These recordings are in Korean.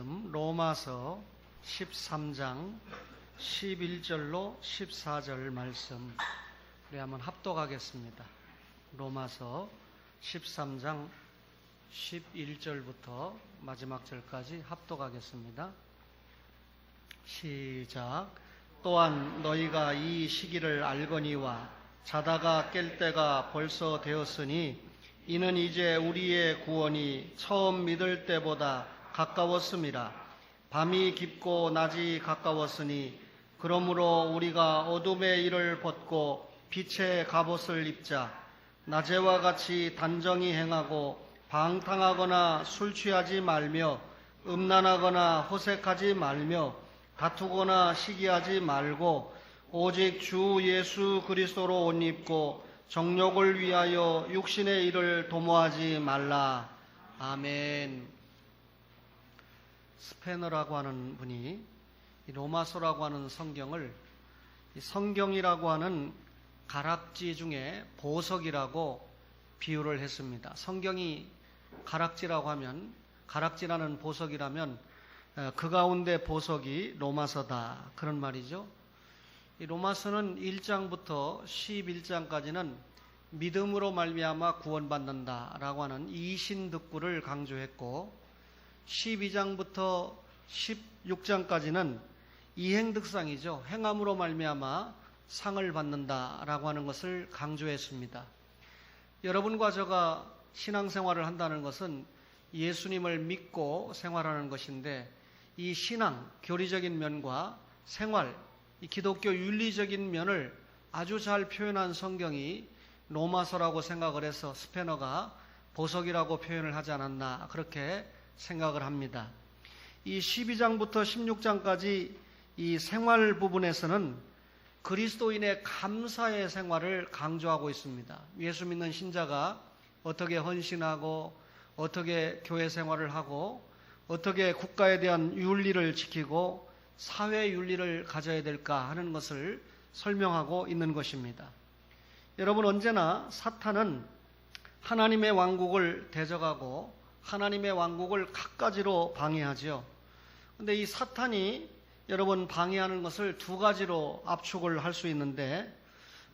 로마서 13장 11절로 14절 말씀 우리 한번 합독하겠습니다. 로마서 13장 11절부터 마지막 절까지 합독하겠습니다. 시작. 또한 너희가 이 시기를 알거니와 자다가 깰 때가 벌써 되었으니 이는 이제 우리의 구원이 처음 믿을 때보다 가까웠음이라. 밤이 깊고 낮이 가까웠으니 그러므로 우리가 어둠의 일을 벗고 빛의 갑옷을 입자. 낮에와 같이 단정히 행하고 방탕하거나 술 취하지 말며 음란하거나 호색하지 말며 다투거나 시기하지 말고 오직 주 예수 그리스도로 옷 입고 정욕을 위하여 육신의 일을 도모하지 말라. 아멘. 스페너라고 하는 분이 로마서라고 하는 성경을 성경이라고 하는 가락지 중에 보석이라고 비유를 했습니다. 성경이 가락지라고 하면, 가락지라는 보석이라면 그 가운데 보석이 로마서다, 그런 말이죠. 이 로마서는 1장부터 11장까지는 믿음으로 말미암아 구원받는다라고 하는 이신득구를 강조했고, 12장부터 16장까지는 이행득상이죠. 행함으로 말미암아 상을 받는다라고 하는 것을 강조했습니다. 여러분과 제가 신앙생활을 한다는 것은 예수님을 믿고 생활하는 것인데, 이 신앙, 교리적인 면과 생활, 이 기독교 윤리적인 면을 아주 잘 표현한 성경이 로마서라고 생각을 해서 스페너가 보석이라고 표현을 하지 않았나, 그렇게 생각을 합니다. 이 12장부터 16장까지 이 생활 부분에서는 그리스도인의 감사의 생활을 강조하고 있습니다. 예수 믿는 신자가 어떻게 헌신하고 어떻게 교회 생활을 하고 어떻게 국가에 대한 윤리를 지키고 사회 윤리를 가져야 될까 하는 것을 설명하고 있는 것입니다. 여러분, 언제나 사탄은 하나님의 왕국을 대적하고 하나님의 왕국을 갖가지로 방해하죠. 그런데 이 사탄이 여러분 방해하는 것을 두 가지로 압축을 할 수 있는데,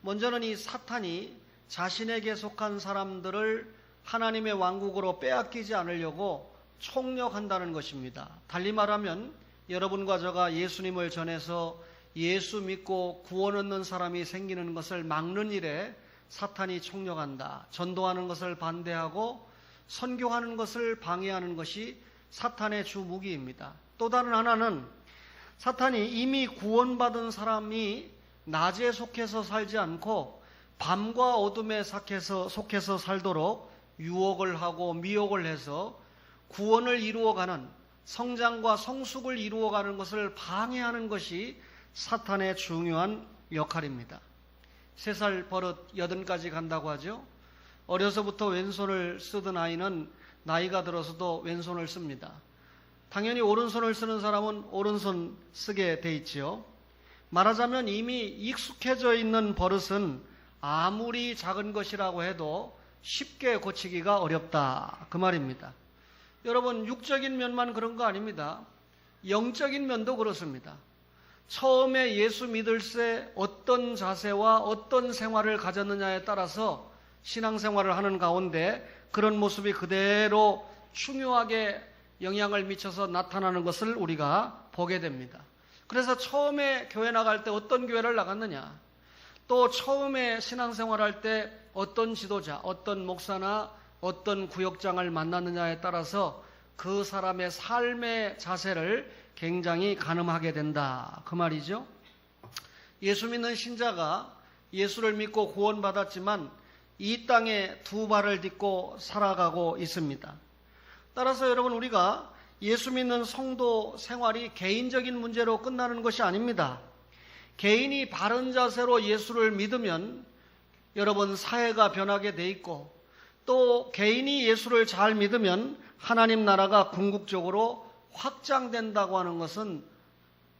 먼저는 이 사탄이 자신에게 속한 사람들을 하나님의 왕국으로 빼앗기지 않으려고 총력한다는 것입니다. 달리 말하면 여러분과 저가 예수님을 전해서 예수 믿고 구원 얻는 사람이 생기는 것을 막는 일에 사탄이 총력한다. 전도하는 것을 반대하고 선교하는 것을 방해하는 것이 사탄의 주 무기입니다. 또 다른 하나는 사탄이 이미 구원받은 사람이 낮에 속해서 살지 않고 밤과 어둠에 속해서 살도록 유혹을 하고 미혹을 해서 구원을 이루어가는, 성장과 성숙을 이루어가는 것을 방해하는 것이 사탄의 중요한 역할입니다. 3살 버릇 80까지 간다고 하죠. 어려서부터 왼손을 쓰던 아이는 나이가 들어서도 왼손을 씁니다. 당연히 오른손을 쓰는 사람은 오른손 쓰게 돼 있지요. 말하자면 이미 익숙해져 있는 버릇은 아무리 작은 것이라고 해도 쉽게 고치기가 어렵다, 그 말입니다. 여러분, 육적인 면만 그런 거 아닙니다. 영적인 면도 그렇습니다. 처음에 예수 믿을 때 어떤 자세와 어떤 생활을 가졌느냐에 따라서 신앙생활을 하는 가운데 그런 모습이 그대로 중요하게 영향을 미쳐서 나타나는 것을 우리가 보게 됩니다. 그래서 처음에 교회 나갈 때 어떤 교회를 나갔느냐, 또 처음에 신앙생활할 때 어떤 지도자, 어떤 목사나 어떤 구역장을 만났느냐에 따라서 그 사람의 삶의 자세를 굉장히 가늠하게 된다, 그 말이죠. 예수 믿는 신자가 예수를 믿고 구원받았지만 이 땅에 두 발을 딛고 살아가고 있습니다. 따라서 여러분, 우리가 예수 믿는 성도 생활이 개인적인 문제로 끝나는 것이 아닙니다. 개인이 바른 자세로 예수를 믿으면 여러분 사회가 변하게 돼 있고, 또 개인이 예수를 잘 믿으면 하나님 나라가 궁극적으로 확장된다고 하는 것은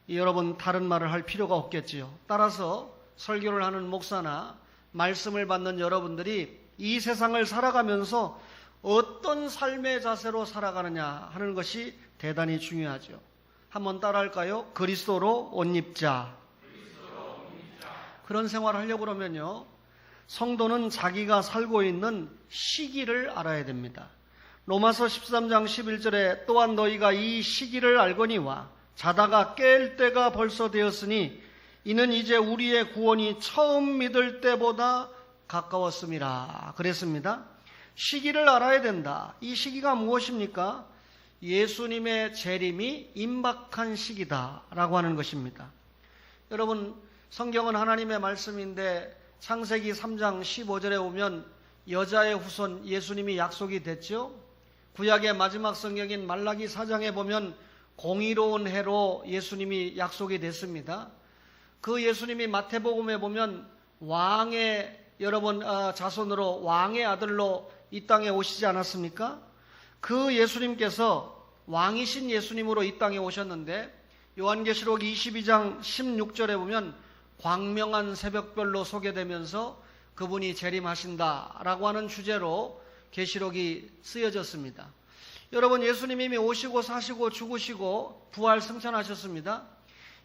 여러분 다른 말을 할 필요가 없겠지요. 따라서 설교를 하는 목사나 말씀을 받는 여러분들이 이 세상을 살아가면서 어떤 삶의 자세로 살아가느냐 하는 것이 대단히 중요하죠. 한번 따라할까요? 그리스도로 옷 입자. 그런 생활을 하려고 그러면요, 성도는 자기가 살고 있는 시기를 알아야 됩니다. 로마서 13장 11절에 또한 너희가 이 시기를 알거니와 자다가 깰 때가 벌써 되었으니 이는 이제 우리의 구원이 처음 믿을 때보다 가까웠음이라 그랬습니다. 시기를 알아야 된다. 이 시기가 무엇입니까? 예수님의 재림이 임박한 시기다라고 하는 것입니다. 여러분, 성경은 하나님의 말씀인데 창세기 3장 15절에 보면 여자의 후손 예수님이 약속이 됐죠. 구약의 마지막 성경인 말라기 4장에 보면 공의로운 해로 예수님이 약속이 됐습니다. 그 예수님이 마태복음에 보면 왕의 자손으로 왕의 아들로 이 땅에 오시지 않았습니까? 그 예수님께서 왕이신 예수님으로 이 땅에 오셨는데 요한계시록 22장 16절에 보면 광명한 새벽별로 소개되면서 그분이 재림하신다라고 하는 주제로 계시록이 쓰여졌습니다. 여러분, 예수님이 이미 오시고 사시고 죽으시고 부활 승천하셨습니다.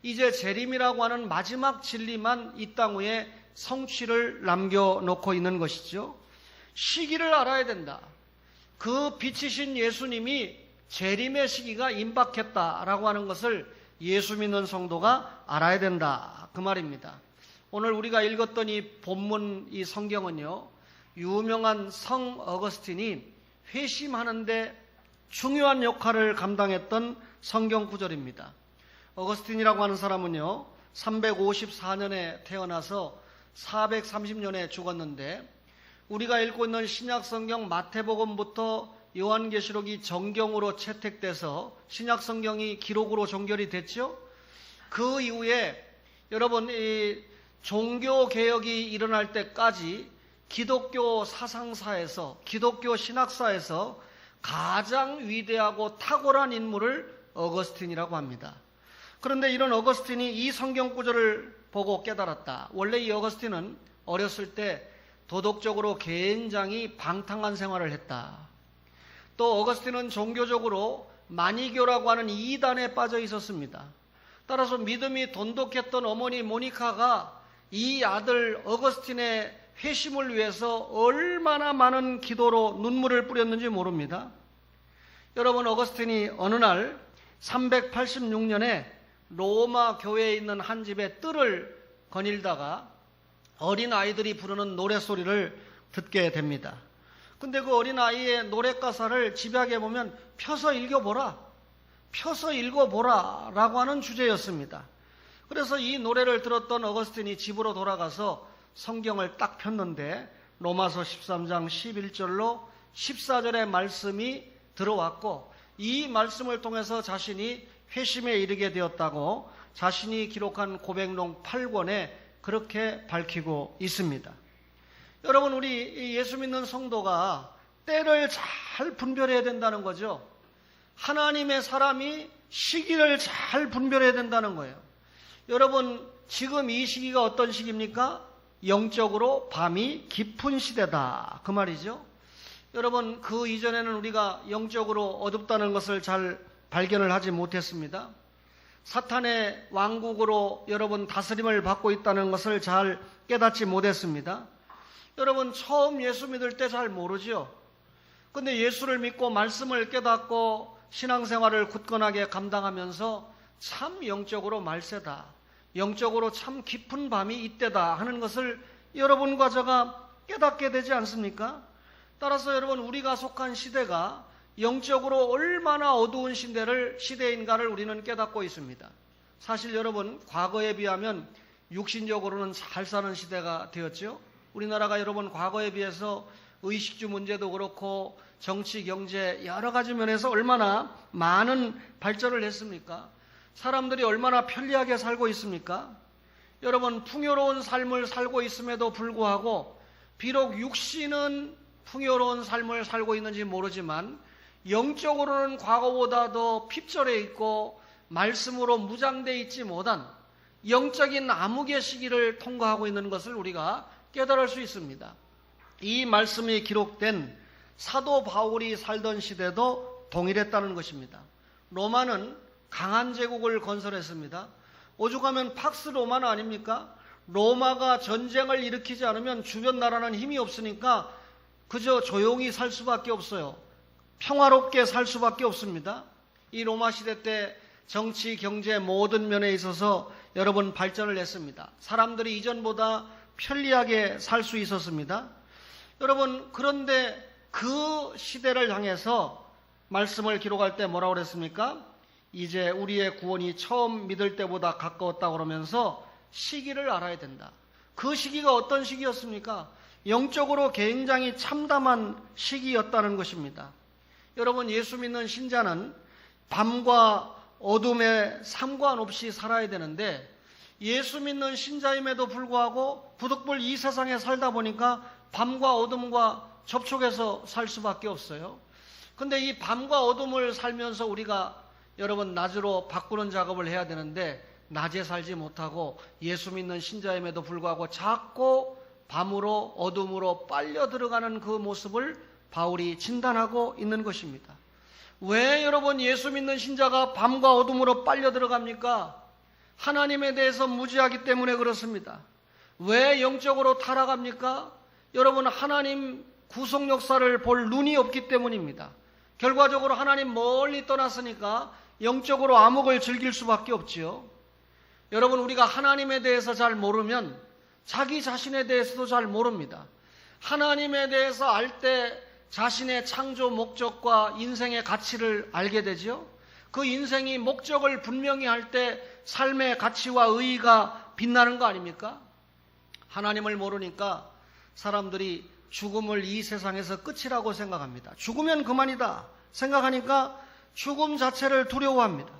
이제 재림이라고 하는 마지막 진리만 이 땅 위에 성취를 남겨놓고 있는 것이죠. 시기를 알아야 된다. 그 빛이신 예수님이 재림의 시기가 임박했다라고 하는 것을 예수 믿는 성도가 알아야 된다, 그 말입니다. 오늘 우리가 읽었던 이 본문 이 성경은요, 유명한 성 어거스틴이 회심하는데 중요한 역할을 감당했던 성경 구절입니다. 어거스틴이라고 하는 사람은요, 354년에 태어나서 430년에 죽었는데 우리가 읽고 있는 신약 성경 마태복음부터 요한계시록이 정경으로 채택돼서 신약 성경이 기록으로 종결이 됐죠. 그 이후에 여러분, 이 종교 개혁이 일어날 때까지 기독교 사상사에서, 기독교 신학사에서 가장 위대하고 탁월한 인물을 어거스틴이라고 합니다. 그런데 이런 어거스틴이 이 성경 구절을 보고 깨달았다. 원래 이 어거스틴은 어렸을 때 도덕적으로 굉장히 방탕한 생활을 했다. 또 어거스틴은 종교적으로 마니교라고 하는 이단에 빠져 있었습니다. 따라서 믿음이 돈독했던 어머니 모니카가 이 아들 어거스틴의 회심을 위해서 얼마나 많은 기도로 눈물을 뿌렸는지 모릅니다. 여러분, 어거스틴이 어느 날 386년에 로마 교회에 있는 한 집에 뜰을 거닐다가 어린 아이들이 부르는 노래소리를 듣게 됩니다. 근데 그 어린 아이의 노래 가사를 집약해 보면 펴서 읽어보라 라고 하는 주제였습니다. 그래서 이 노래를 들었던 어거스틴이 집으로 돌아가서 성경을 딱 폈는데 로마서 13장 11절로 14절의 말씀이 들어왔고, 이 말씀을 통해서 자신이 회심에 이르게 되었다고 자신이 기록한 고백록 8권에 그렇게 밝히고 있습니다. 여러분, 우리 예수 믿는 성도가 때를 잘 분별해야 된다는 거죠. 하나님의 사람이 시기를 잘 분별해야 된다는 거예요. 여러분, 지금 이 시기가 어떤 시기입니까? 영적으로 밤이 깊은 시대다, 그 말이죠. 여러분, 그 이전에는 우리가 영적으로 어둡다는 것을 잘 발견을 하지 못했습니다. 사탄의 왕국으로 여러분 다스림을 받고 있다는 것을 잘 깨닫지 못했습니다. 여러분, 처음 예수 믿을 때 잘 모르죠. 근데 예수를 믿고 말씀을 깨닫고 신앙생활을 굳건하게 감당하면서 참 영적으로 말세다, 영적으로 참 깊은 밤이 이때다 하는 것을 여러분과 제가 깨닫게 되지 않습니까? 따라서 여러분, 우리가 속한 시대가 영적으로 얼마나 어두운 시대인가를 우리는 깨닫고 있습니다. 사실 여러분, 과거에 비하면 육신적으로는 잘 사는 시대가 되었죠. 우리나라가 여러분 과거에 비해서 의식주 문제도 그렇고 정치, 경제 여러 가지 면에서 얼마나 많은 발전을 했습니까? 사람들이 얼마나 편리하게 살고 있습니까? 여러분, 풍요로운 삶을 살고 있음에도 불구하고 비록 육신은 풍요로운 삶을 살고 있는지 모르지만 영적으로는 과거보다 더 핍절해 있고 말씀으로 무장되어 있지 못한 영적인 암흑의 시기를 통과하고 있는 것을 우리가 깨달을 수 있습니다. 이 말씀이 기록된 사도 바울이 살던 시대도 동일했다는 것입니다. 로마는 강한 제국을 건설했습니다. 오죽하면 팍스 로마는 아닙니까? 로마가 전쟁을 일으키지 않으면 주변 나라는 힘이 없으니까 그저 조용히 살 수밖에 없어요. 평화롭게 살 수밖에 없습니다. 이 로마 시대 때 정치, 경제 모든 면에 있어서 여러분 발전을 했습니다. 사람들이 이전보다 편리하게 살 수 있었습니다. 여러분, 그런데 그 시대를 향해서 말씀을 기록할 때 뭐라고 그랬습니까? 이제 우리의 구원이 처음 믿을 때보다 가까웠다 그러면서 시기를 알아야 된다. 그 시기가 어떤 시기였습니까? 영적으로 굉장히 참담한 시기였다는 것입니다. 여러분, 예수 믿는 신자는 밤과 어둠에 상관없이 살아야 되는데 예수 믿는 신자임에도 불구하고 부득불 이 세상에 살다 보니까 밤과 어둠과 접촉해서 살 수밖에 없어요. 근데 이 밤과 어둠을 살면서 우리가 여러분 낮으로 바꾸는 작업을 해야 되는데 낮에 살지 못하고 예수 믿는 신자임에도 불구하고 자꾸 밤으로 어둠으로 빨려 들어가는 그 모습을 바울이 진단하고 있는 것입니다. 왜 여러분 예수 믿는 신자가 밤과 어둠으로 빨려 들어갑니까? 하나님에 대해서 무지하기 때문에 그렇습니다. 왜 영적으로 타락합니까? 여러분, 하나님 구속 역사를 볼 눈이 없기 때문입니다. 결과적으로 하나님 멀리 떠났으니까 영적으로 암흑을 즐길 수밖에 없지요. 여러분, 우리가 하나님에 대해서 잘 모르면 자기 자신에 대해서도 잘 모릅니다. 하나님에 대해서 알 때 자신의 창조 목적과 인생의 가치를 알게 되죠. 그 인생이 목적을 분명히 할 때 삶의 가치와 의의가 빛나는 거 아닙니까? 하나님을 모르니까 사람들이 죽음을 이 세상에서 끝이라고 생각합니다. 죽으면 그만이다 생각하니까 죽음 자체를 두려워합니다.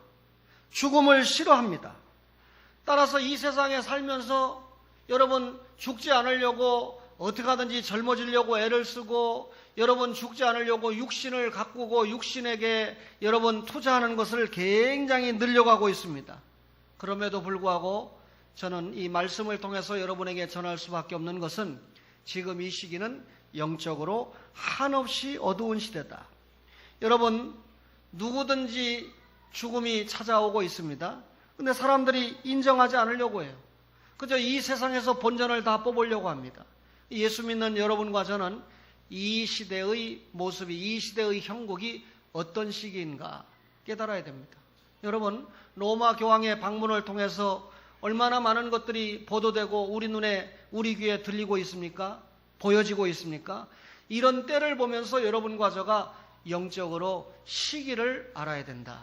죽음을 싫어합니다. 따라서 이 세상에 살면서 여러분 죽지 않으려고 어떻게 하든지 젊어지려고 애를 쓰고 여러분 죽지 않으려고 육신을 가꾸고 육신에게 여러분 투자하는 것을 굉장히 늘려가고 있습니다. 그럼에도 불구하고 저는 이 말씀을 통해서 여러분에게 전할 수밖에 없는 것은 지금 이 시기는 영적으로 한없이 어두운 시대다. 여러분, 누구든지 죽음이 찾아오고 있습니다. 근데 사람들이 인정하지 않으려고 해요. 그저 이 세상에서 본전을 다 뽑으려고 합니다. 예수 믿는 여러분과 저는 이 시대의 모습이, 이 시대의 형국이 어떤 시기인가 깨달아야 됩니다. 여러분, 로마 교황의 방문을 통해서 얼마나 많은 것들이 보도되고 우리 눈에, 우리 귀에 들리고 있습니까? 보여지고 있습니까? 이런 때를 보면서 여러분과 저가 영적으로 시기를 알아야 된다.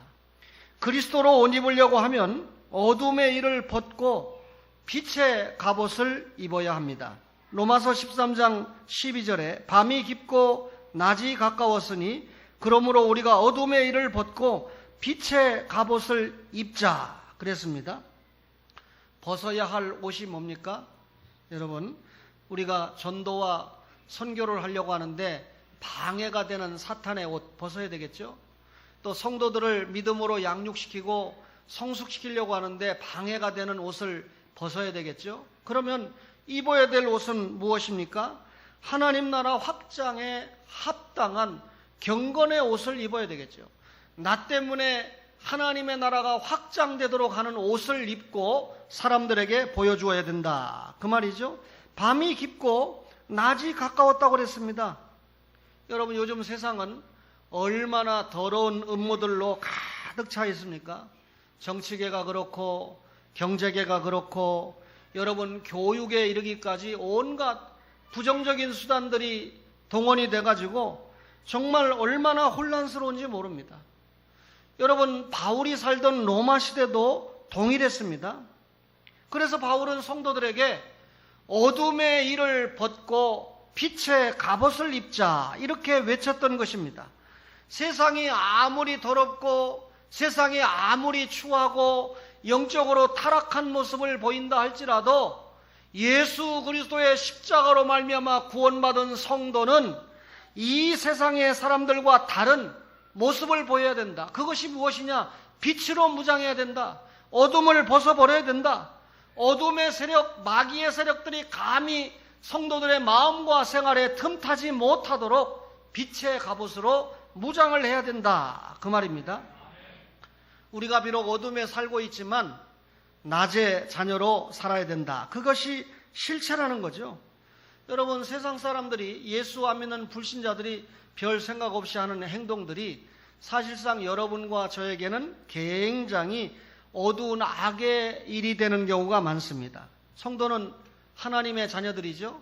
그리스도로 옷 입으려고 하면 어둠의 일을 벗고 빛의 갑옷을 입어야 합니다. 로마서 13장 12절에 밤이 깊고 낮이 가까웠으니 그러므로 우리가 어둠의 일을 벗고 빛의 갑옷을 입자 그랬습니다. 벗어야 할 옷이 뭡니까? 여러분, 우리가 전도와 선교를 하려고 하는데 방해가 되는 사탄의 옷 벗어야 되겠죠? 또 성도들을 믿음으로 양육시키고 성숙시키려고 하는데 방해가 되는 옷을 벗어야 되겠죠? 그러면 입어야 될 옷은 무엇입니까? 하나님 나라 확장에 합당한 경건의 옷을 입어야 되겠죠. 나 때문에 하나님의 나라가 확장되도록 하는 옷을 입고 사람들에게 보여주어야 된다. 그 말이죠. 밤이 깊고 낮이 가까웠다고 그랬습니다. 여러분, 요즘 세상은 얼마나 더러운 음모들로 가득 차 있습니까? 정치계가 그렇고 경제계가 그렇고 여러분 교육에 이르기까지 온갖 부정적인 수단들이 동원이 돼가지고 정말 얼마나 혼란스러운지 모릅니다. 여러분, 바울이 살던 로마 시대도 동일했습니다. 그래서 바울은 성도들에게 어둠의 일을 벗고 빛의 갑옷을 입자 이렇게 외쳤던 것입니다. 세상이 아무리 더럽고 세상이 아무리 추하고 영적으로 타락한 모습을 보인다 할지라도 예수 그리스도의 십자가로 말미암아 구원받은 성도는 이 세상의 사람들과 다른 모습을 보여야 된다. 그것이 무엇이냐? 빛으로 무장해야 된다. 어둠을 벗어버려야 된다. 어둠의 세력, 마귀의 세력들이 감히 성도들의 마음과 생활에 틈타지 못하도록 빛의 갑옷으로 무장을 해야 된다. 그 말입니다. 우리가 비록 어둠에 살고 있지만 낮의 자녀로 살아야 된다. 그것이 실체라는 거죠. 여러분, 세상 사람들이, 예수 안 믿는 불신자들이 별 생각 없이 하는 행동들이 사실상 여러분과 저에게는 굉장히 어두운 악의 일이 되는 경우가 많습니다. 성도는 하나님의 자녀들이죠.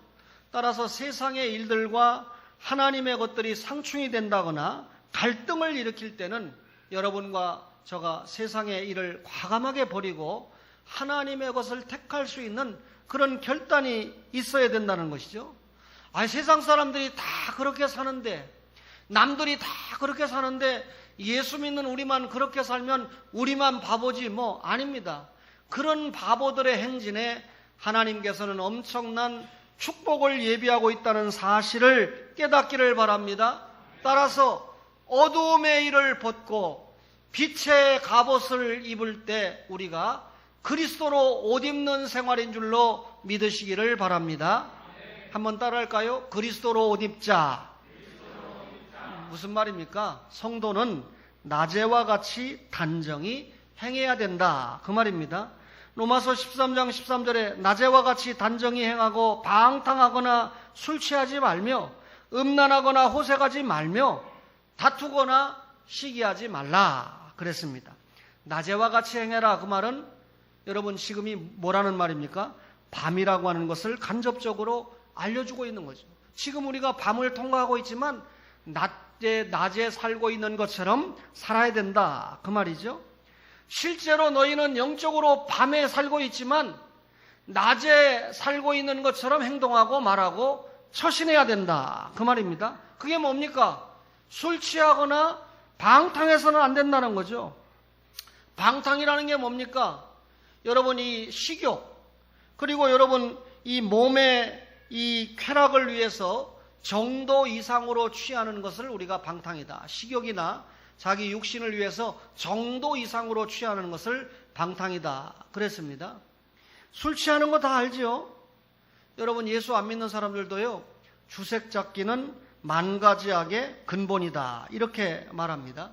따라서 세상의 일들과 하나님의 것들이 상충이 된다거나 갈등을 일으킬 때는 여러분과 저가 세상의 일을 과감하게 버리고 하나님의 것을 택할 수 있는 그런 결단이 있어야 된다는 것이죠. 세상 사람들이 다 그렇게 사는데, 남들이 다 그렇게 사는데 예수 믿는 우리만 그렇게 살면 우리만 바보지 뭐. 아닙니다. 그런 바보들의 행진에 하나님께서는 엄청난 축복을 예비하고 있다는 사실을 깨닫기를 바랍니다. 따라서 어두움의 일을 벗고 빛의 갑옷을 입을 때 우리가 그리스도로 옷 입는 생활인 줄로 믿으시기를 바랍니다. 한번 따라할까요? 그리스도로 옷 입자. 무슨 말입니까? 성도는 낮에와 같이 단정히 행해야 된다. 그 말입니다. 로마서 13장 13절에 낮에와 같이 단정히 행하고 방탕하거나 술 취하지 말며 음란하거나 호색하지 말며 다투거나 시기하지 말라 그랬습니다. 낮에와 같이 행해라. 그 말은 여러분 지금이 뭐라는 말입니까? 밤이라고 하는 것을 간접적으로 알려주고 있는 거죠. 지금 우리가 밤을 통과하고 있지만 낮에 살고 있는 것처럼 살아야 된다. 그 말이죠. 실제로 너희는 영적으로 밤에 살고 있지만 낮에 살고 있는 것처럼 행동하고 말하고 처신해야 된다. 그 말입니다. 그게 뭡니까? 술 취하거나 방탕해서는 안 된다는 거죠. 방탕이라는 게 뭡니까? 여러분 이 식욕, 그리고 여러분 이 몸의 이 쾌락을 위해서 정도 이상으로 취하는 것을 우리가 방탕이다. 식욕이나 자기 육신을 위해서 정도 이상으로 취하는 것을 방탕이다 그랬습니다. 술 취하는 거 다 알죠? 여러분 예수 안 믿는 사람들도요, 주색 잡기는 만 가지 악의 근본이다 이렇게 말합니다.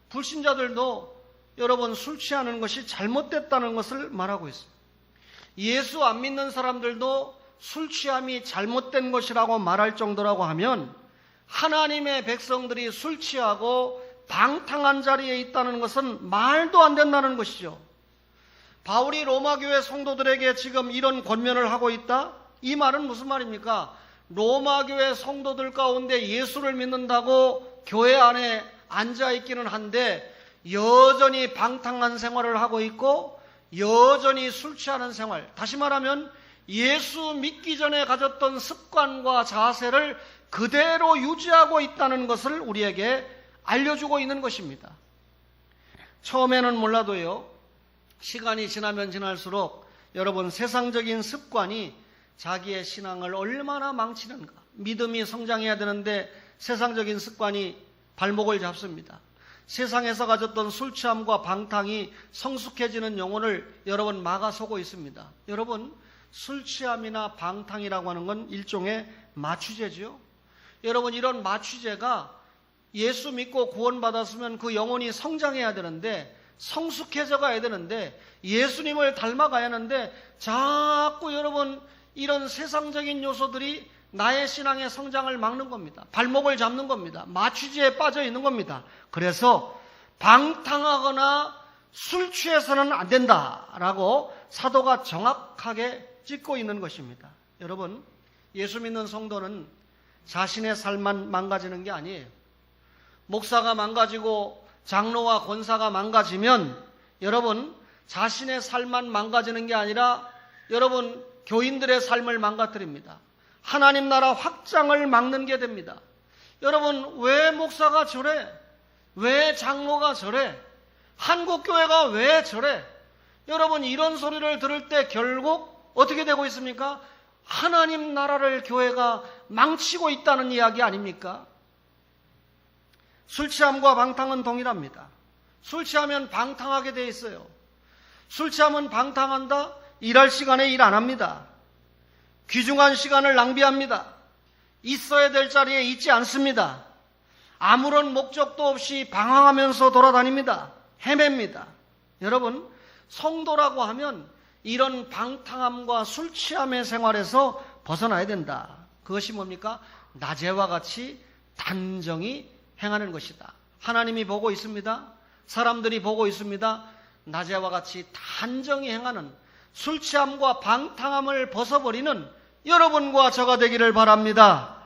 불신자들도 여러분 술 취하는 것이 잘못됐다는 것을 말하고 있습니다. 예수 안 믿는 사람들도 술 취함이 잘못된 것이라고 말할 정도라고 하면 하나님의 백성들이 술 취하고 방탕한 자리에 있다는 것은 말도 안 된다는 것이죠. 바울이 로마교회 성도들에게 지금 이런 권면을 하고 있다? 이 말은 무슨 말입니까? 로마교회 성도들 가운데 예수를 믿는다고 교회 안에 앉아있기는 한데 여전히 방탕한 생활을 하고 있고 여전히 술 취하는 생활, 다시 말하면 예수 믿기 전에 가졌던 습관과 자세를 그대로 유지하고 있다는 것을 우리에게 알려주고 있는 것입니다. 처음에는 몰라도요, 시간이 지나면 지날수록 여러분 세상적인 습관이 자기의 신앙을 얼마나 망치는가. 믿음이 성장해야 되는데 세상적인 습관이 발목을 잡습니다. 세상에서 가졌던 술 취함과 방탕이 성숙해지는 영혼을 여러분 막아서고 있습니다. 여러분 술 취함이나 방탕이라고 하는 건 일종의 마취제죠. 여러분 이런 마취제가 예수 믿고 구원받았으면 그 영혼이 성장해야 되는데 성숙해져 가야 되는데 예수님을 닮아가야 하는데 자꾸 여러분 이런 세상적인 요소들이 나의 신앙의 성장을 막는 겁니다. 발목을 잡는 겁니다. 마취제에 빠져 있는 겁니다. 그래서 방탕하거나 술 취해서는 안 된다라고 사도가 정확하게 찍고 있는 것입니다. 여러분 예수 믿는 성도는 자신의 삶만 망가지는 게 아니에요. 목사가 망가지고 장로와 권사가 망가지면 여러분 자신의 삶만 망가지는 게 아니라 여러분 교인들의 삶을 망가뜨립니다. 하나님 나라 확장을 막는 게 됩니다. 여러분 왜 목사가 저래? 왜 장로가 저래? 한국교회가 왜 저래? 여러분 이런 소리를 들을 때 결국 어떻게 되고 있습니까? 하나님 나라를 교회가 망치고 있다는 이야기 아닙니까? 술 취함과 방탕은 동일합니다. 술 취하면 방탕하게 돼 있어요. 술 취하면 방탕한다? 일할 시간에 일 안 합니다. 귀중한 시간을 낭비합니다. 있어야 될 자리에 있지 않습니다. 아무런 목적도 없이 방황하면서 돌아다닙니다. 헤맵니다. 여러분, 성도라고 하면 이런 방탕함과 술 취함의 생활에서 벗어나야 된다. 그것이 뭡니까? 낮에와 같이 단정히 행하는 것이다. 하나님이 보고 있습니다. 사람들이 보고 있습니다. 낮에와 같이 단정히 행하는 술 취함과 방탕함을 벗어버리는 여러분과 저가 되기를 바랍니다.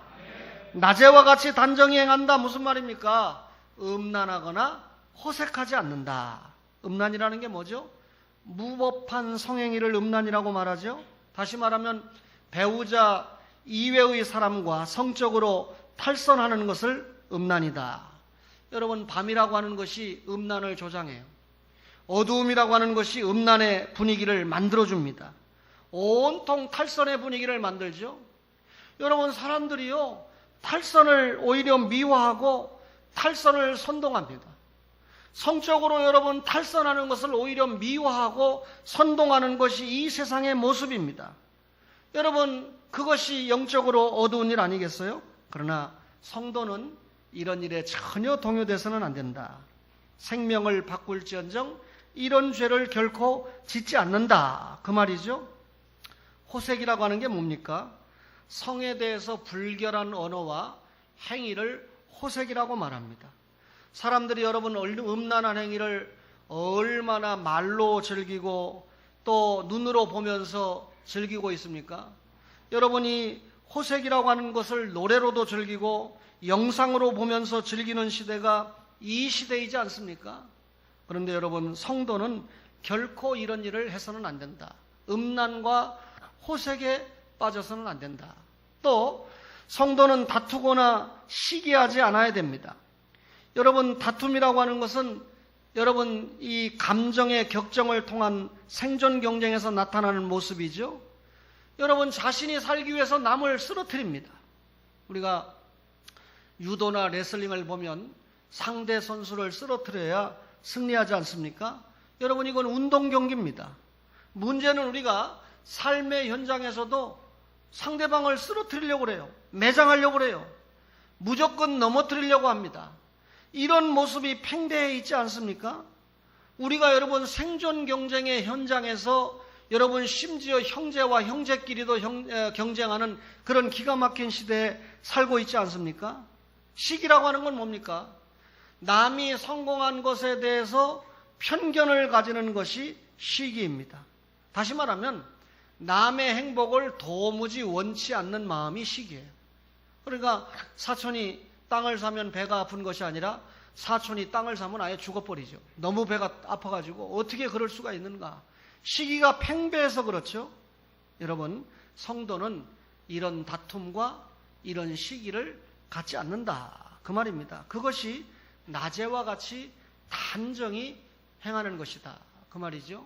낮에와 같이 단정히 행한다. 무슨 말입니까? 음란하거나 호색하지 않는다. 음란이라는 게 뭐죠? 무법한 성행위를 음란이라고 말하죠. 다시 말하면 배우자 이외의 사람과 성적으로 탈선하는 것을 음란이다. 여러분, 밤이라고 하는 것이 음란을 조장해요. 어두움이라고 하는 것이 음란의 분위기를 만들어줍니다. 온통 탈선의 분위기를 만들죠. 여러분, 사람들이요, 탈선을 오히려 미화하고 탈선을 선동합니다. 성적으로 여러분 탈선하는 것을 오히려 미화하고 선동하는 것이 이 세상의 모습입니다. 여러분, 그것이 영적으로 어두운 일 아니겠어요? 그러나 성도는 이런 일에 전혀 동요돼서는 안 된다. 생명을 바꿀지언정 이런 죄를 결코 짓지 않는다. 그 말이죠. 호색이라고 하는 게 뭡니까? 성에 대해서 불결한 언어와 행위를 호색이라고 말합니다. 사람들이 여러분 음란한 행위를 얼마나 말로 즐기고 또 눈으로 보면서 즐기고 있습니까? 여러분이 호색이라고 하는 것을 노래로도 즐기고 영상으로 보면서 즐기는 시대가 이 시대이지 않습니까? 그런데 여러분, 성도는 결코 이런 일을 해서는 안 된다. 음란과 호색에 빠져서는 안 된다. 또 성도는 다투거나 시기하지 않아야 됩니다. 여러분, 다툼이라고 하는 것은 여러분 이 감정의 격정을 통한 생존 경쟁에서 나타나는 모습이죠. 여러분, 자신이 살기 위해서 남을 쓰러뜨립니다. 우리가 유도나 레슬링을 보면 상대 선수를 쓰러뜨려야 승리하지 않습니까? 여러분, 이건 운동 경기입니다. 문제는 우리가 삶의 현장에서도 상대방을 쓰러뜨리려고 그래요. 매장하려고 그래요. 무조건 넘어뜨리려고 합니다. 이런 모습이 팽배해 있지 않습니까? 우리가 여러분 생존 경쟁의 현장에서 여러분 심지어 형제와 형제끼리도 경쟁하는 그런 기가 막힌 시대에 살고 있지 않습니까? 시기라고 하는 건 뭡니까? 남이 성공한 것에 대해서 편견을 가지는 것이 시기입니다. 다시 말하면 남의 행복을 도무지 원치 않는 마음이 시기예요. 그러니까 사촌이 땅을 사면 배가 아픈 것이 아니라 사촌이 땅을 사면 아예 죽어버리죠. 너무 배가 아파가지고 어떻게 그럴 수가 있는가. 시기가 팽배해서 그렇죠. 여러분, 성도는 이런 다툼과 이런 시기를 갖지 않는다. 그 말입니다. 그것이 낮에와 같이 단정히 행하는 것이다. 그 말이죠.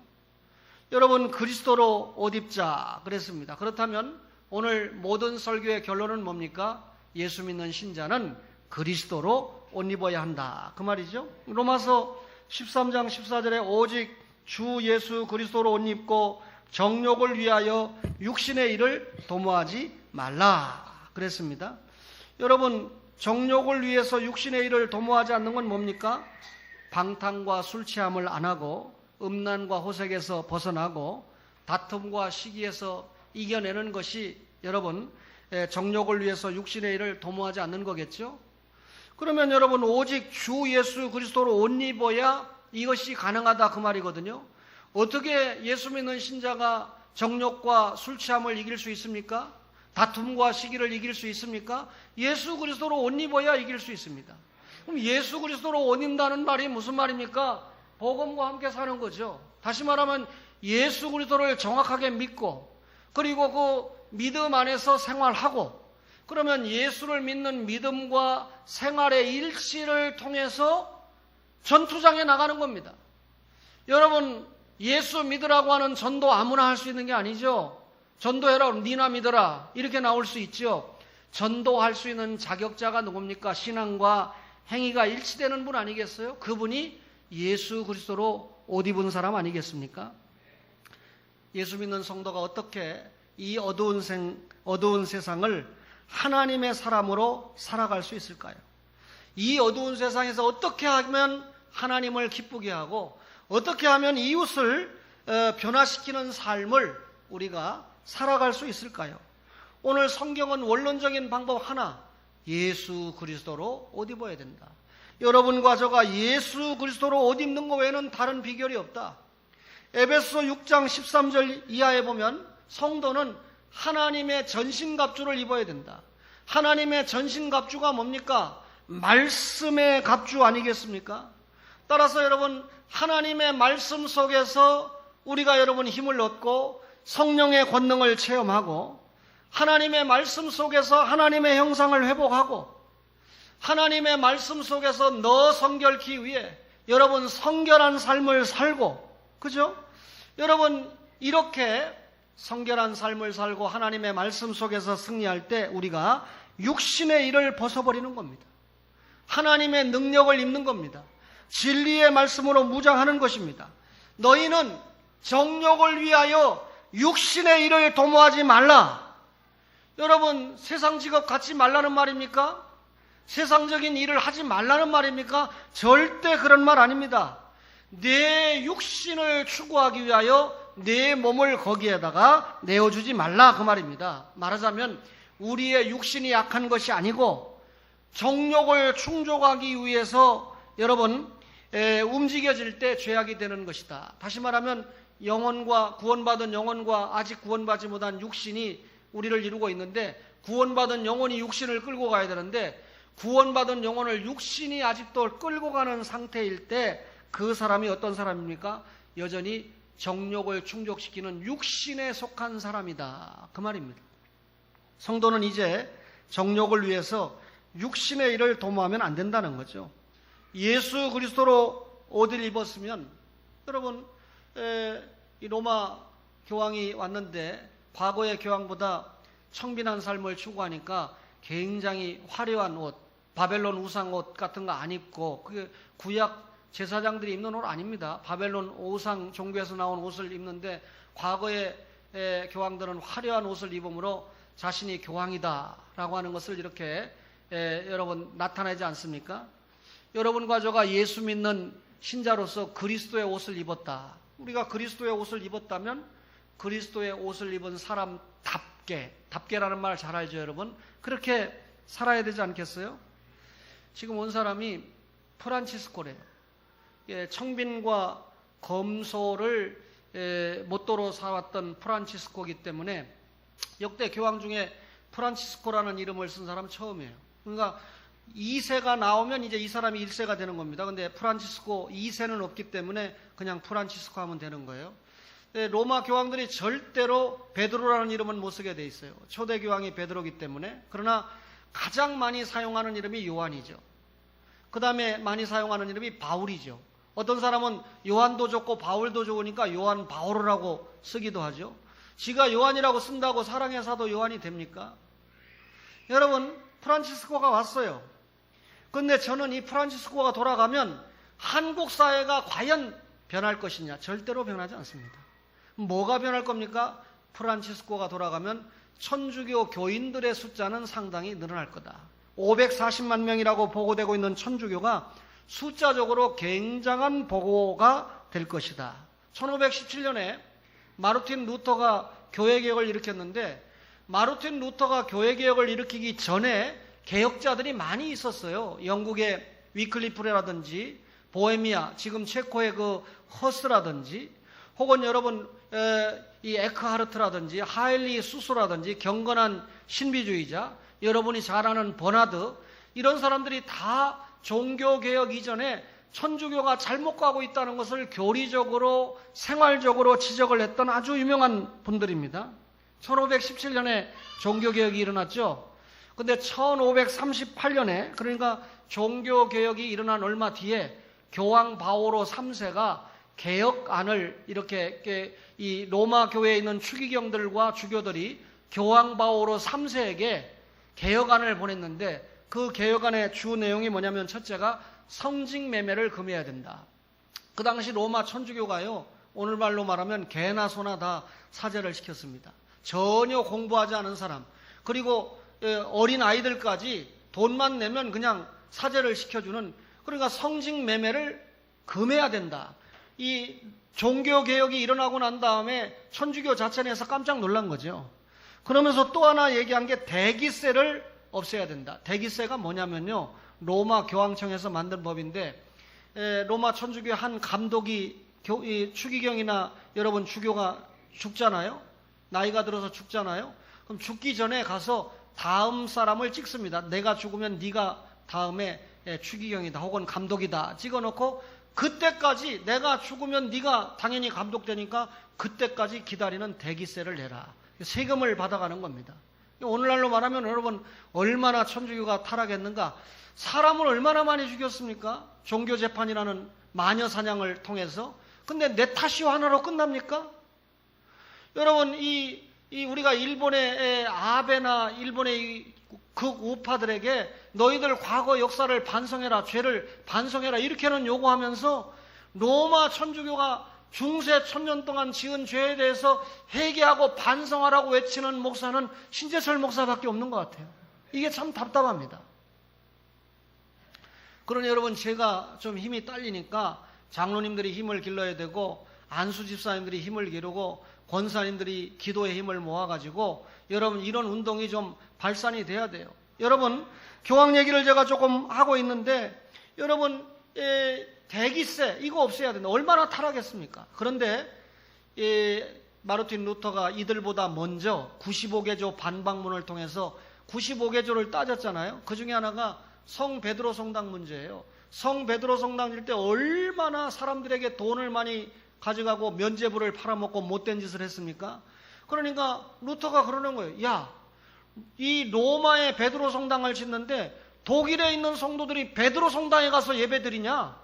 여러분, 그리스도로 옷 입자 그랬습니다. 그렇다면 오늘 모든 설교의 결론은 뭡니까? 예수 믿는 신자는 그리스도로 옷 입어야 한다. 그 말이죠. 로마서 13장 14절에 오직 주 예수 그리스도로 옷 입고 정욕을 위하여 육신의 일을 도모하지 말라 그랬습니다. 여러분, 정욕을 위해서 육신의 일을 도모하지 않는 건 뭡니까? 방탕과 술 취함을 안 하고 음란과 호색에서 벗어나고 다툼과 시기에서 이겨내는 것이 여러분 정욕을 위해서 육신의 일을 도모하지 않는 거겠죠? 그러면 여러분, 오직 주 예수 그리스도로 옷 입어야 이것이 가능하다 그 말이거든요. 어떻게 예수 믿는 신자가 정욕과 술 취함을 이길 수 있습니까? 다툼과 시기를 이길 수 있습니까? 예수 그리스도로 옷 입어야 이길 수 있습니다. 그럼 예수 그리스도로 옷 입는다는 말이 무슨 말입니까? 복음과 함께 사는 거죠. 다시 말하면 예수 그리스도를 정확하게 믿고 그리고 그 믿음 안에서 생활하고 그러면 예수를 믿는 믿음과 생활의 일치를 통해서 전투장에 나가는 겁니다. 여러분, 예수 믿으라고 하는 전도 아무나 할 수 있는 게 아니죠. 전도해라 그러면 니나 믿어라 이렇게 나올 수 있죠. 전도할 수 있는 자격자가 누굽니까? 신앙과 행위가 일치되는 분 아니겠어요? 그분이 예수 그리스도로 옷 입은 사람 아니겠습니까? 예수 믿는 성도가 어떻게 이 어두운 세상을 하나님의 사람으로 살아갈 수 있을까요? 이 어두운 세상에서 어떻게 하면 하나님을 기쁘게 하고 어떻게 하면 이웃을 변화시키는 삶을 우리가 살아갈 수 있을까요? 오늘 성경은 원론적인 방법 하나, 예수 그리스도로 옷 입어야 된다. 여러분과 저가 예수 그리스도로 옷 입는 것 외에는 다른 비결이 없다. 에베소 6장 13절 이하에 보면 성도는 하나님의 전신갑주를 입어야 된다. 하나님의 전신갑주가 뭡니까? 말씀의 갑주 아니겠습니까? 따라서 여러분, 하나님의 말씀 속에서 우리가 여러분 힘을 얻고 성령의 권능을 체험하고 하나님의 말씀 속에서 하나님의 형상을 회복하고 하나님의 말씀 속에서 너 성결케 위해 여러분 성결한 삶을 살고, 그죠? 여러분, 이렇게 성결한 삶을 살고 하나님의 말씀 속에서 승리할 때 우리가 육신의 일을 벗어버리는 겁니다. 하나님의 능력을 입는 겁니다. 진리의 말씀으로 무장하는 것입니다. 너희는 정욕을 위하여 육신의 일을 도모하지 말라. 여러분, 세상 직업 갖지 말라는 말입니까? 세상적인 일을 하지 말라는 말입니까? 절대 그런 말 아닙니다. 내 육신을 추구하기 위하여 내 몸을 거기에다가 내어주지 말라, 그 말입니다. 말하자면 우리의 육신이 약한 것이 아니고 정욕을 충족하기 위해서 여러분 움직여질 때 죄악이 되는 것이다. 다시 말하면 영혼과 구원받은 영혼과 아직 구원받지 못한 육신이 우리를 이루고 있는데, 구원받은 영혼이 육신을 끌고 가야 되는데 구원받은 영혼을 육신이 아직도 끌고 가는 상태일 때 그 사람이 어떤 사람입니까? 여전히 정욕을 충족시키는 육신에 속한 사람이다, 그 말입니다. 성도는 이제 정욕을 위해서 육신의 일을 도모하면 안 된다는 거죠. 예수 그리스도로 옷을 입었으면, 여러분, 이 로마 교황이 왔는데 과거의 교황보다 청빈한 삶을 추구하니까 굉장히 화려한 옷, 바벨론 우상 옷 같은 거 안 입고, 그게 구약 제사장들이 입는 옷 아닙니다. 바벨론 우상 종교에서 나온 옷을 입는데 과거의 교황들은 화려한 옷을 입음으로 자신이 교황이다라고 하는 것을 이렇게 여러분 나타내지 않습니까? 여러분과 저가 예수 믿는 신자로서 그리스도의 옷을 입었다. 우리가 그리스도의 옷을 입었다면 그리스도의 옷을 입은 사람답게, 답게라는 말 잘 알죠, 여러분? 그렇게 살아야 되지 않겠어요? 지금 온 사람이 프란치스코래요. 청빈과 검소를 모토로 살았던 프란치스코이기 때문에 역대 교황 중에 프란치스코라는 이름을 쓴 사람 처음이에요. 그러니까 2세가 나오면 이제 이 사람이 1세가 되는 겁니다. 근데 프란치스코 2세는 없기 때문에 그냥 프란치스코 하면 되는 거예요. 로마 교황들이 절대로 베드로라는 이름은 못 쓰게 돼 있어요. 초대 교황이 베드로이기 때문에. 그러나 가장 많이 사용하는 이름이 요한이죠. 그 다음에 많이 사용하는 이름이 바울이죠. 어떤 사람은 요한도 좋고 바울도 좋으니까 요한 바울이라고 쓰기도 하죠. 지가 요한이라고 쓴다고 사랑의 사도 요한이 됩니까? 여러분, 프란치스코가 왔어요. 근데 저는 이 프란치스코가 돌아가면 한국 사회가 과연 변할 것이냐? 절대로 변하지 않습니다. 뭐가 변할 겁니까? 프란치스코가 돌아가면 천주교 교인들의 숫자는 상당히 늘어날 거다. 540만 명이라고 보고되고 있는 천주교가 숫자적으로 굉장한 보고가 될 것이다. 1517년에 마르틴 루터가 교회개혁을 일으켰는데, 마르틴 루터가 교회개혁을 일으키기 전에 개혁자들이 많이 있었어요. 영국의 위클리프라든지 보헤미아, 지금 체코의 그 허스라든지, 혹은 여러분 이 에크하르트라든지 하일리 수수라든지 경건한 신비주의자, 여러분이 잘 아는 버나드, 이런 사람들이 다 종교개혁 이전에 천주교가 잘못 가고 있다는 것을 교리적으로 생활적으로 지적을 했던 아주 유명한 분들입니다. 1517년에 종교개혁이 일어났죠. 근데 1538년에, 그러니까 종교개혁이 일어난 얼마 뒤에 교황 바오로 3세가 개혁안을 이렇게 이 로마 교회에 있는 추기경들과 주교들이 교황 바오로 3세에게 개혁안을 보냈는데, 그 개혁안의 주 내용이 뭐냐면, 첫째가 성직 매매를 금해야 된다. 그 당시 로마 천주교가요, 오늘 말로 말하면 개나 소나 다 사제를 시켰습니다. 전혀 공부하지 않은 사람, 그리고 어린 아이들까지 돈만 내면 그냥 사제를 시켜주는, 그러니까 성직 매매를 금해야 된다. 이 종교개혁이 일어나고 난 다음에 천주교 자체에서 깜짝 놀란 거죠. 그러면서 또 하나 얘기한 게 대기세를 없애야 된다. 대기세가 뭐냐면요, 로마 교황청에서 만든 법인데, 로마 천주교 한 감독이 추기경이나 여러분 주교가 죽잖아요. 나이가 들어서 죽잖아요. 그럼 죽기 전에 가서 다음 사람을 찍습니다. 내가 죽으면 네가 다음에 추기경이다 혹은 감독이다 찍어놓고, 그때까지 내가 죽으면 네가 당연히 감독되니까 그때까지 기다리는 대기세를 내라. 세금을 받아가는 겁니다. 오늘날로 말하면 여러분 얼마나 천주교가 타락했는가. 사람을 얼마나 많이 죽였습니까? 종교재판이라는 마녀사냥을 통해서. 근데 내 탓이 하나로 끝납니까? 여러분 우리가 일본의 아베나 일본의 극 우파들에게 너희들 과거 역사를 반성해라, 죄를 반성해라 이렇게는 요구하면서 로마 천주교가 중세 1000년 동안 지은 죄에 대해서 회개하고 반성하라고 외치는 목사는 신재철 목사밖에 없는 것 같아요. 이게 참 답답합니다. 그러니 여러분, 제가 좀 힘이 딸리니까 장로님들이 힘을 길러야 되고, 안수 집사님들이 힘을 기르고, 권사님들이 기도의 힘을 모아가지고 여러분 이런 운동이 좀 발산이 돼야 돼요. 여러분, 교황 얘기를 제가 조금 하고 있는데, 여러분 대기세 이거 없애야 된다. 얼마나 타락했습니까? 그런데 마르틴 루터가 이들보다 먼저 95개조 반박문을 통해서 95개조를 따졌잖아요. 그 중에 하나가 성 베드로 성당 문제예요. 성 베드로 성당 질 때 얼마나 사람들에게 돈을 많이 가져가고 면죄부를 팔아먹고 못된 짓을 했습니까? 그러니까 루터가 그러는 거예요. 야, 이 로마의 베드로 성당을 짓는데 독일에 있는 성도들이 베드로 성당에 가서 예배드리냐?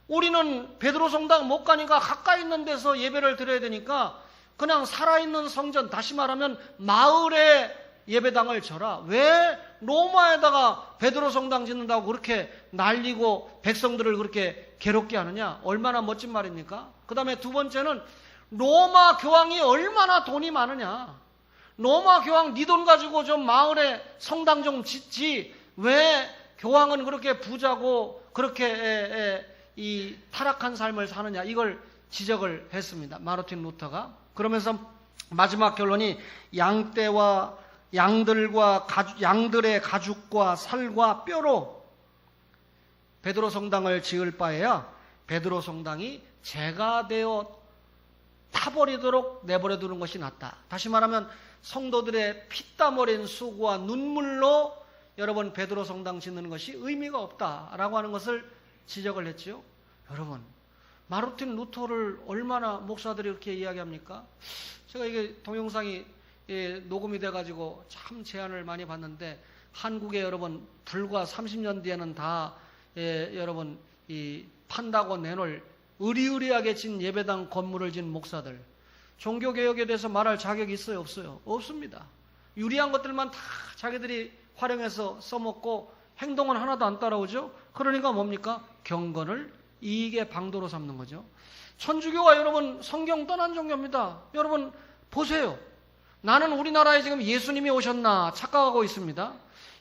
우리는 베드로 성당 못 가니까 가까이 있는 데서 예배를 드려야 되니까 그냥 살아있는 성전, 다시 말하면 마을에 예배당을 져라. 왜 로마에다가 베드로 성당 짓는다고 그렇게 날리고 백성들을 그렇게 괴롭게 하느냐? 얼마나 멋진 말입니까? 그 다음에 두 번째는 로마 교황이 얼마나 돈이 많으냐? 로마 교황 네 돈 가지고 좀 마을에 성당 좀 짓지, 왜 교황은 그렇게 부자고 그렇게 이 타락한 삶을 사느냐? 이걸 지적을 했습니다, 마르틴 루터가. 그러면서 마지막 결론이 양들의 가죽과 살과 뼈로 베드로 성당을 지을 바에야 베드로 성당이 재가 되어 타버리도록 내버려 두는 것이 낫다. 다시 말하면 성도들의 피땀 어린 수고와 눈물로 여러분 베드로 성당 짓는 것이 의미가 없다라고 하는 것을 지적을 했지요. 여러분, 마르틴 루터를 얼마나 목사들이 이렇게 이야기합니까? 제가 이게 동영상이 녹음이 돼가지고 참 제안을 많이 받는데, 한국에 여러분 불과 30년 뒤에는 다 여러분 이 판다고 내놓을 으리으리하게 진 예배당 건물을 진 목사들, 종교개혁에 대해서 말할 자격이 있어요, 없어요? 없습니다. 유리한 것들만 다 자기들이 활용해서 써먹고 행동은 하나도 안 따라오죠. 그러니까 뭡니까? 경건을 이익의 방도로 삼는 거죠. 천주교가 여러분 성경 떠난 종교입니다. 여러분 보세요. 나는 우리나라에 지금 예수님이 오셨나 착각하고 있습니다.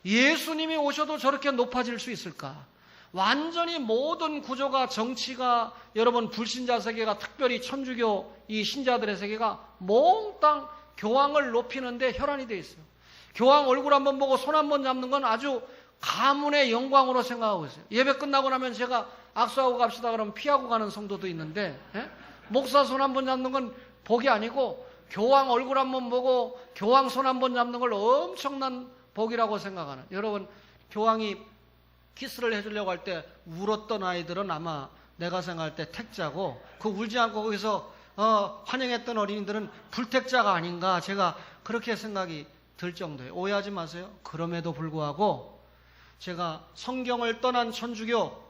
예수님이 오셔도 저렇게 높아질 수 있을까? 완전히 모든 구조가, 정치가, 여러분 불신자 세계가, 특별히 천주교 이 신자들의 세계가 몽땅 교황을 높이는데 혈안이 되어 있어요. 교황 얼굴 한번 보고 손 한번 잡는 건 아주 가문의 영광으로 생각하고 있어요. 예배 끝나고 나면 제가 악수하고 갑시다 그러면 피하고 가는 성도도 있는데, 목사 손 한번 잡는 건 복이 아니고 교황 얼굴 한번 보고 교황 손 한번 잡는 걸 엄청난 복이라고 생각하는, 여러분 교황이 키스를 해주려고 할 때 울었던 아이들은 아마 내가 생각할 때 택자고, 그 울지 않고 거기서 환영했던 어린이들은 불택자가 아닌가, 제가 그렇게 생각이 들 정도예요. 오해하지 마세요. 그럼에도 불구하고 제가 성경을 떠난 천주교,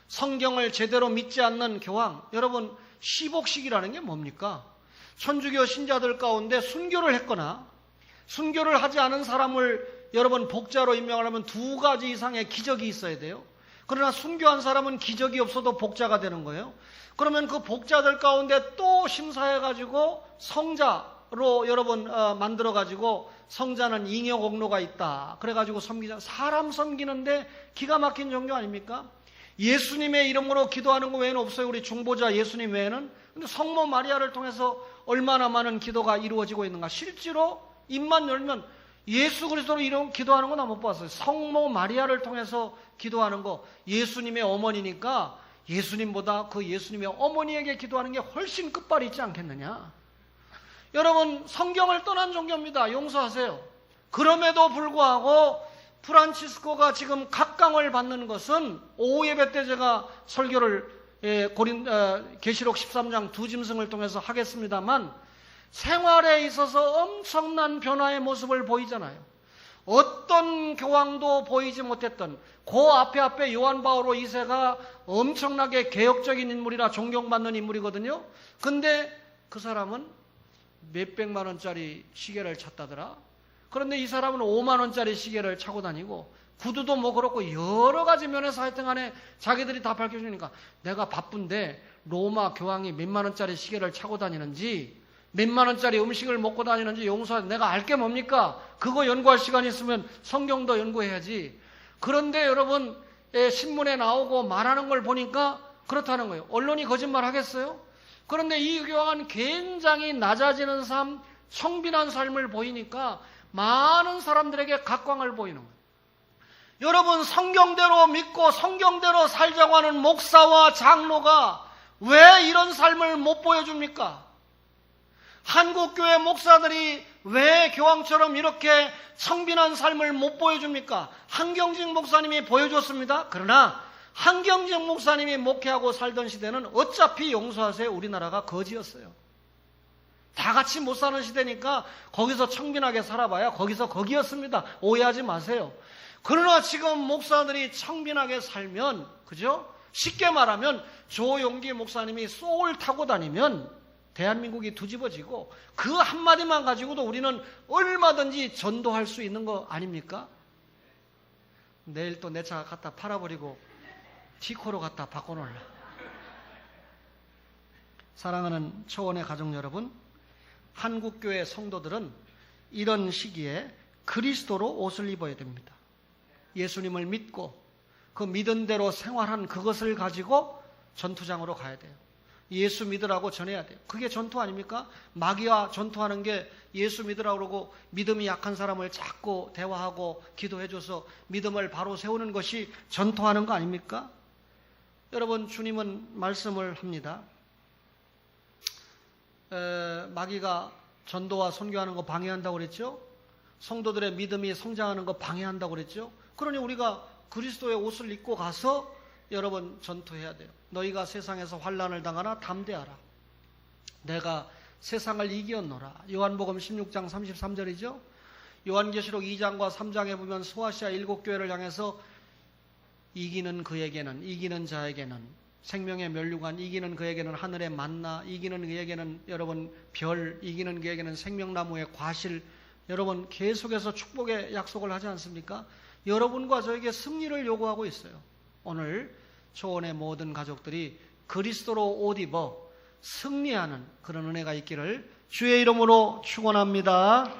성경을 제대로 믿지 않는 교황, 여러분 시복식이라는 게 뭡니까? 천주교 신자들 가운데 순교를 했거나 순교를 하지 않은 사람을 여러분 복자로 임명하려면 2가지 이상의 기적이 있어야 돼요. 그러나 순교한 사람은 기적이 없어도 복자가 되는 거예요. 그러면 그 복자들 가운데 또 심사해가지고 성자로 여러분 만들어가지고, 성자는 잉여공로가 있다 그래가지고 섬기자, 사람 섬기는데 기가 막힌 종교 아닙니까? 예수님의 이름으로 기도하는 거 외에는 없어요. 우리 중보자 예수님 외에는. 근데 성모 마리아를 통해서 얼마나 많은 기도가 이루어지고 있는가. 실제로 입만 열면 예수 그리스도로 이름 기도하는 건 안 못 봤어요. 성모 마리아를 통해서 기도하는 거. 예수님의 어머니니까 예수님보다 그 예수님의 어머니에게 기도하는 게 훨씬 끝발이 있지 않겠느냐. 여러분, 성경을 떠난 종교입니다. 용서하세요. 그럼에도 불구하고 프란치스코가 지금 각광을 받는 것은 오후 예배 때 제가 설교를 계시록 13장 두 짐승을 통해서 하겠습니다만 생활에 있어서 엄청난 변화의 모습을 보이잖아요. 어떤 교황도 보이지 못했던 그 앞에 요한 바오로 2세가 엄청나게 개혁적인 인물이라 존경받는 인물이거든요. 근데 그 사람은 몇백만 원짜리 시계를 찼다더라. 그런데 이 사람은 5만 원짜리 시계를 차고 다니고 구두도 뭐 그렇고 여러 가지 면에서 하여튼 간에 자기들이 다 밝혀주니까 내가 바쁜데 로마 교황이 몇만 원짜리 시계를 차고 다니는지 몇만 원짜리 음식을 먹고 다니는지 용서하지 내가 알 게 뭡니까? 그거 연구할 시간이 있으면 성경도 연구해야지. 그런데 여러분 신문에 나오고 말하는 걸 보니까 그렇다는 거예요. 언론이 거짓말 하겠어요? 그런데 이 교황은 굉장히 낮아지는 삶, 청빈한 삶을 보이니까 많은 사람들에게 각광을 보이는 거예요. 여러분, 성경대로 믿고 성경대로 살자고 하는 목사와 장로가 왜 이런 삶을 못 보여줍니까? 한국교회 목사들이 왜 교황처럼 이렇게 청빈한 삶을 못 보여줍니까? 한경직 목사님이 보여줬습니다. 그러나 한경직 목사님이 목회하고 살던 시대는 어차피 용서하세요. 우리나라가 거지였어요. 다 같이 못 사는 시대니까 거기서 청빈하게 살아봐야 거기서 거기였습니다. 오해하지 마세요. 그러나 지금 목사들이 청빈하게 살면, 그죠? 쉽게 말하면 조용기 목사님이 소울 타고 다니면 대한민국이 뒤집어지고 그 한마디만 가지고도 우리는 얼마든지 전도할 수 있는 거 아닙니까? 내일 또 내 차 갖다 팔아버리고 티코로 갖다 바꿔놓을라. 사랑하는 초원의 가족 여러분, 한국교회 성도들은 이런 시기에 그리스도로 옷을 입어야 됩니다. 예수님을 믿고 그 믿은 대로 생활한 그것을 가지고 전투장으로 가야 돼요. 예수 믿으라고 전해야 돼요. 그게 전투 아닙니까? 마귀와 전투하는 게 예수 믿으라고 그러고 믿음이 약한 사람을 자꾸 대화하고 기도해줘서 믿음을 바로 세우는 것이 전투하는 거 아닙니까? 여러분, 주님은 말씀을 합니다. 마귀가 전도와 선교하는 거 방해한다고 그랬죠? 성도들의 믿음이 성장하는 거 방해한다고 그랬죠? 그러니 우리가 그리스도의 옷을 입고 가서 여러분 전투해야 돼요. 너희가 세상에서 환난을 당하나 담대하라. 내가 세상을 이기었노라. 요한복음 16장 33절이죠. 요한계시록 2장과 3장에 보면 소아시아 7교회를 향해서 이기는 그에게는, 이기는 자에게는 생명의 면류관, 이기는 그에게는 하늘의 만나, 이기는 그에게는 여러분 별, 이기는 그에게는 생명나무의 과실, 여러분 계속해서 축복의 약속을 하지 않습니까? 여러분과 저에게 승리를 요구하고 있어요. 오늘 초원의 모든 가족들이 그리스도로 옷 입어 승리하는 그런 은혜가 있기를 주의 이름으로 축원합니다.